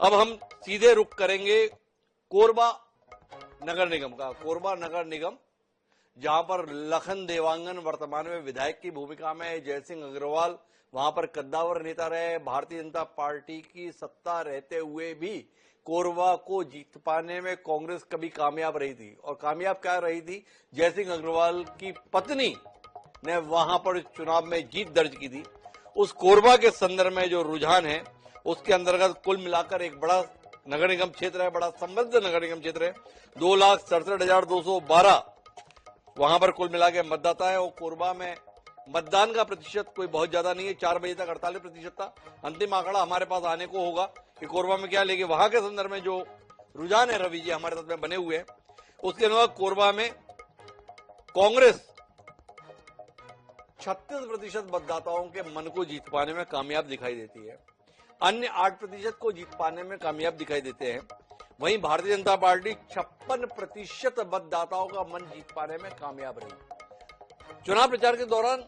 अब हम सीधे रुख करेंगे कोरबा नगर निगम का। कोरबा नगर निगम जहां पर लखन देवांगन वर्तमान में विधायक की भूमिका में है, जयसिंह अग्रवाल वहां पर कद्दावर नेता रहे। भारतीय जनता पार्टी की सत्ता रहते हुए भी कोरबा को जीत पाने में कांग्रेस कभी कामयाब रही थी। और कामयाब क्या रही थी? जयसिंह अग्रवाल की पत्नी ने वहां पर चुनाव में जीत दर्ज की थी। उस कोरबा के संदर्भ में जो रुझान है उसके अंतर्गत कुल मिलाकर एक बड़ा नगर निगम क्षेत्र है, बड़ा समृद्ध नगर निगम क्षेत्र है। 2,67,212 वहां पर कुल मिला के मतदाता है। और कोरबा में मतदान का प्रतिशत कोई बहुत ज्यादा नहीं है, 4 बजे तक 48% था। अंतिम आंकड़ा हमारे पास आने को होगा कि कोरबा में क्या, लेकिन वहां के संदर्भ में जो रुझान है रवि जी हमारे साथ में बने हुए हैं। उसके अलावा कोरबा में कांग्रेस 36% मतदाताओं के मन को जीत पाने में कामयाब दिखाई देती है, अन्य 8% को जीत पाने में कामयाब दिखाई देते हैं। वहीं भारतीय जनता पार्टी 56% मतदाताओं का मन जीत पाने में कामयाब रही। चुनाव प्रचार के दौरान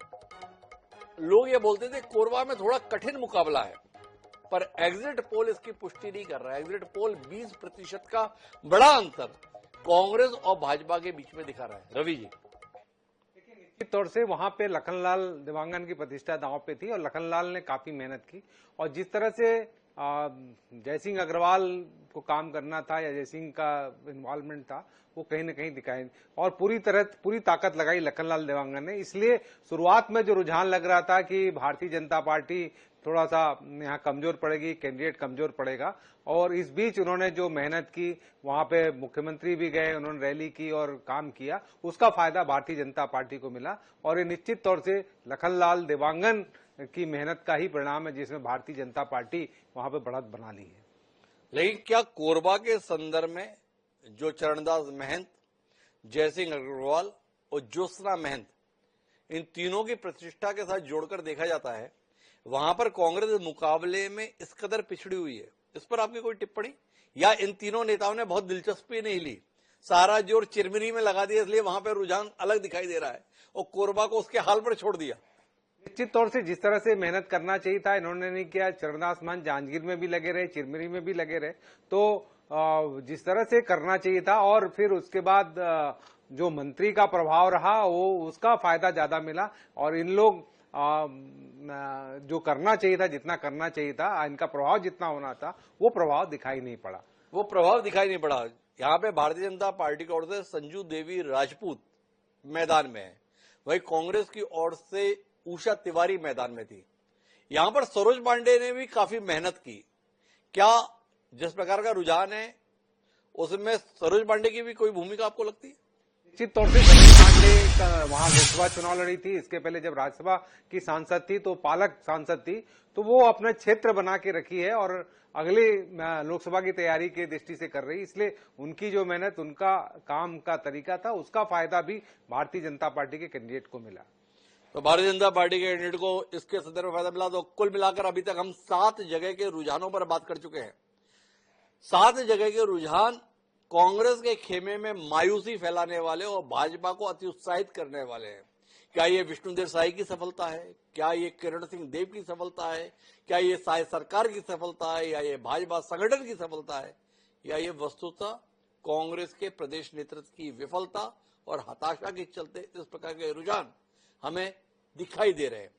लोग ये बोलते थे कोरबा में थोड़ा कठिन मुकाबला है, पर एग्जिट पोल इसकी पुष्टि नहीं कर रहा है। एग्जिट पोल 20% का बड़ा अंतर कांग्रेस और भाजपा के बीच में दिखा रहा है। रवि जी, निश्चित तौर से वहां पे लखनलाल देवांगन की प्रतिष्ठा दांव पे थी और लखनलाल ने काफी मेहनत की। और जिस तरह से जयसिंह अग्रवाल को काम करना था या जयसिंह का इन्वॉल्वमेंट था वो कहीं न कहीं दिखाई और पूरी ताकत लगाई लखनलाल देवांगन ने। इसलिए शुरुआत में जो रुझान लग रहा था कि भारतीय जनता पार्टी थोड़ा सा यहाँ कमजोर पड़ेगी, कैंडिडेट कमजोर पड़ेगा, और इस बीच उन्होंने जो मेहनत की, वहां पे मुख्यमंत्री भी गए, उन्होंने रैली की और काम किया, उसका फायदा भारतीय जनता पार्टी को मिला। और ये निश्चित तौर से लखनलाल देवांगन की मेहनत का ही परिणाम है जिसमें भारतीय जनता पार्टी वहां पे बढ़त बना ली है। लेकिन क्या कोरबा के संदर्भ में जो चरणदास महंत, जयसिंह अग्रवाल और ज्योत्सना महंत, इन तीनों की प्रतिष्ठा के साथ जोड़कर देखा जाता है, वहां पर कांग्रेस मुकाबले में इस कदर पिछड़ी हुई है, इस पर आपकी कोई टिप्पणी? या इन तीनों नेताओं ने बहुत दिलचस्पी नहीं ली, सारा जोर चिरमिरी में लगा दिया, इसलिए वहां पर रुझान अलग दिखाई दे रहा है और कोरबा को उसके हाल पर छोड़ दिया? निश्चित तौर से जिस तरह से मेहनत करना चाहिए था इन्होंने नहीं किया। चरणदास महंत जांजगीर में भी लगे रहे, चिरमिरी में भी लगे रहे, तो जिस तरह से करना चाहिए था। और फिर उसके बाद जो मंत्री का प्रभाव रहा वो उसका फायदा ज्यादा मिला। और इन लोग जो करना चाहिए था, जितना करना चाहिए था, इनका प्रभाव जितना होना था वो प्रभाव दिखाई नहीं पड़ा। यहाँ पे भारतीय जनता पार्टी की ओर से संजू देवी राजपूत मैदान में है, वही कांग्रेस की ओर से उषा तिवारी मैदान में थी। यहां पर सरोज पांडे ने भी काफी मेहनत की। क्या जिस प्रकार का रुझान है उसमें सरोज पांडे की भी कोई भूमिका आपको लगती है? निश्चित तौर से सरोज पांडे वहां लोकसभा चुनाव लड़ी थी, इसके पहले जब राज्यसभा की सांसद थी तो पालक सांसद थी, तो वो अपना क्षेत्र बना के रखी है और अगले लोकसभा की तैयारी की दृष्टि से कर रही। इसलिए उनकी जो मेहनत, उनका काम का तरीका था, उसका फायदा भी भारतीय जनता पार्टी के कैंडिडेट को मिला। तो भारतीय जनता पार्टी के कैंडिडेट को इसके संदर्भ में फायदा मिला। तो कुल मिलाकर अभी तक हम 7 जगह के रुझानों पर बात कर चुके हैं। 7 जगह के रुझान कांग्रेस के खेमे में मायूसी फैलाने वाले और भाजपा को अति उत्साहित करने वाले हैं। क्या ये विष्णुदेव साई की सफलता है? क्या ये किरण सिंह देव की सफलता है? क्या ये साई सरकार की सफलता है? या ये भाजपा संगठन की सफलता है? या ये वस्तुतः कांग्रेस के प्रदेश नेतृत्व की विफलता और हताशा के चलते इस प्रकार के रुझान हमें दिखाई दे रहे हैं?